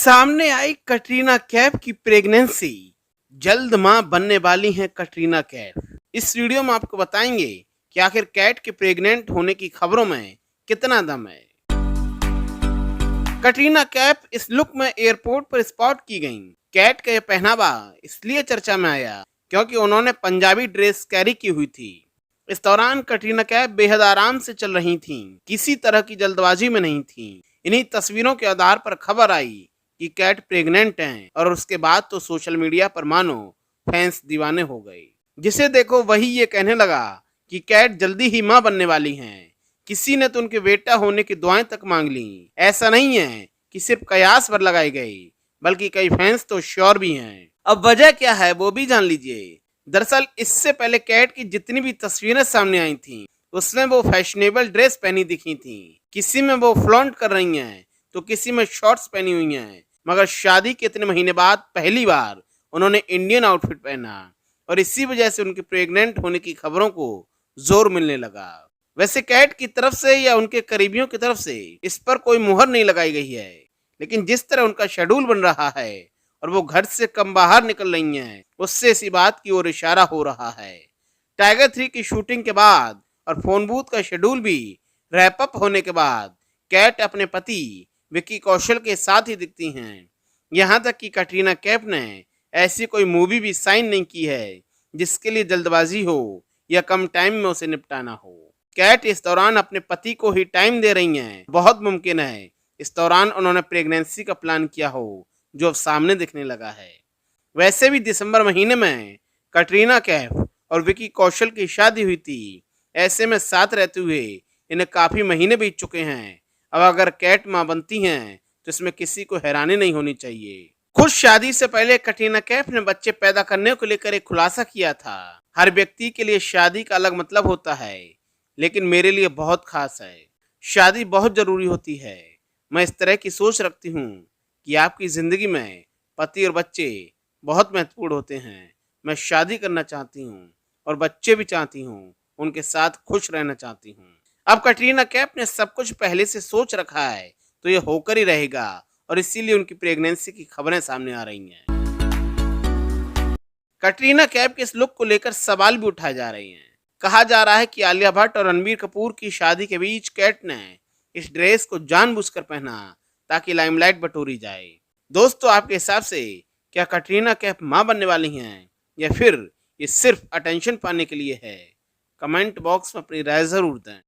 सामने आई कटरीना कैफ की प्रेगनेंसी। जल्द मां बनने वाली हैं कटरीना कैफ। इस वीडियो में आपको बताएंगे कि आखिर कैट के प्रेग्नेंट होने की खबरों में कितना दम है। कटरीना कैफ इस लुक में एयरपोर्ट पर स्पॉट की गईं। कैट का यह पहनावा इसलिए चर्चा में आया क्योंकि उन्होंने पंजाबी ड्रेस कैरी की हुई थी। इस दौरान कटरीना कैफ बेहद आराम से चल रही थीं, किसी तरह की जल्दबाजी में नहीं थीं। इन्हीं तस्वीरों के आधार पर खबर आई कि कैट प्रेग्नेंट हैं और उसके बाद तो सोशल मीडिया पर मानो फैंस दीवाने हो गए। जिसे देखो वही ये कहने लगा कि कैट जल्दी ही मां बनने वाली हैं। किसी ने तो उनके बेटा होने की दुआएं तक मांग ली। ऐसा नहीं है कि सिर्फ कयास पर लगाई गई, बल्कि कई फैंस तो श्योर भी हैं। अब वजह क्या है वो भी जान लीजिए। दरअसल इससे पहले कैट की जितनी भी तस्वीरें सामने आई थी उसमें वो फैशनेबल ड्रेस पहनी दिखी थी। किसी में वो फ्लॉन्ट कर रही हैं तो किसी में शॉर्ट्स पहनी हुई हैं। मगर शादी के इतने महीने बाद पहली बार उन्होंने इंडियन आउटफिट पहना और इसी वजह से उनके प्रेग्नेंट होने की खबरों को जोर मिलने लगा। वैसे कैट की तरफ से या उनके करीबियों की तरफ से इस पर कोई मुहर नहीं लगाई गई है, लेकिन जिस तरह उनका शेड्यूल बन रहा है और वो घर से कम बाहर निकल रही हैं, उससे इसी बात की ओर इशारा हो रहा है। टाइगर 3 की शूटिंग के बाद और फोन बूथ का शेड्यूल भी रैप अप होने के बाद कैट अपने पति विक्की कौशल के साथ ही दिखती हैं। यहाँ तक कि कटरीना कैफ ने ऐसी कोई मूवी भी साइन नहीं की है जिसके लिए जल्दबाजी हो या कम टाइम में उसे निपटाना हो। कैट इस दौरान अपने पति को ही टाइम दे रही हैं। बहुत मुमकिन है इस दौरान उन्होंने प्रेगनेंसी का प्लान किया हो, जो अब सामने दिखने लगा है। वैसे भी दिसंबर महीने में कटरीना कैफ और विक्की कौशल की शादी हुई थी। ऐसे में साथ रहते हुए इन्हें काफी महीने बीत चुके हैं। अब अगर कैट मां बनती हैं तो इसमें किसी को हैरानी नहीं होनी चाहिए। खुद शादी से पहले कटरीना कैफ ने बच्चे पैदा करने को लेकर एक खुलासा किया था। हर व्यक्ति के लिए शादी का अलग मतलब होता है, लेकिन मेरे लिए बहुत खास है। शादी बहुत जरूरी होती है। मैं इस तरह की सोच रखती हूँ कि आपकी जिंदगी में पति और बच्चे बहुत महत्वपूर्ण होते हैं। मैं शादी करना चाहती हूँ और बच्चे भी चाहती हूँ, उनके साथ खुश रहना चाहती हूँ। अब कटरीना कैफ ने सब कुछ पहले से सोच रखा है तो ये होकर ही रहेगा और इसीलिए उनकी प्रेगनेंसी की खबरें सामने आ रही हैं। कटरीना कैफ के इस लुक को लेकर सवाल भी उठाए जा रहे हैं। कहा जा रहा है कि आलिया भट्ट और रणबीर कपूर की शादी के बीच कैट ने इस ड्रेस को जानबूझकर पहना ताकि लाइमलाइट बटोरी जाए। दोस्तों, आपके हिसाब से क्या कटरीना कैफ मां बनने वाली हैं या फिर ये सिर्फ अटेंशन पाने के लिए है? कमेंट बॉक्स में अपनी राय जरूर दें।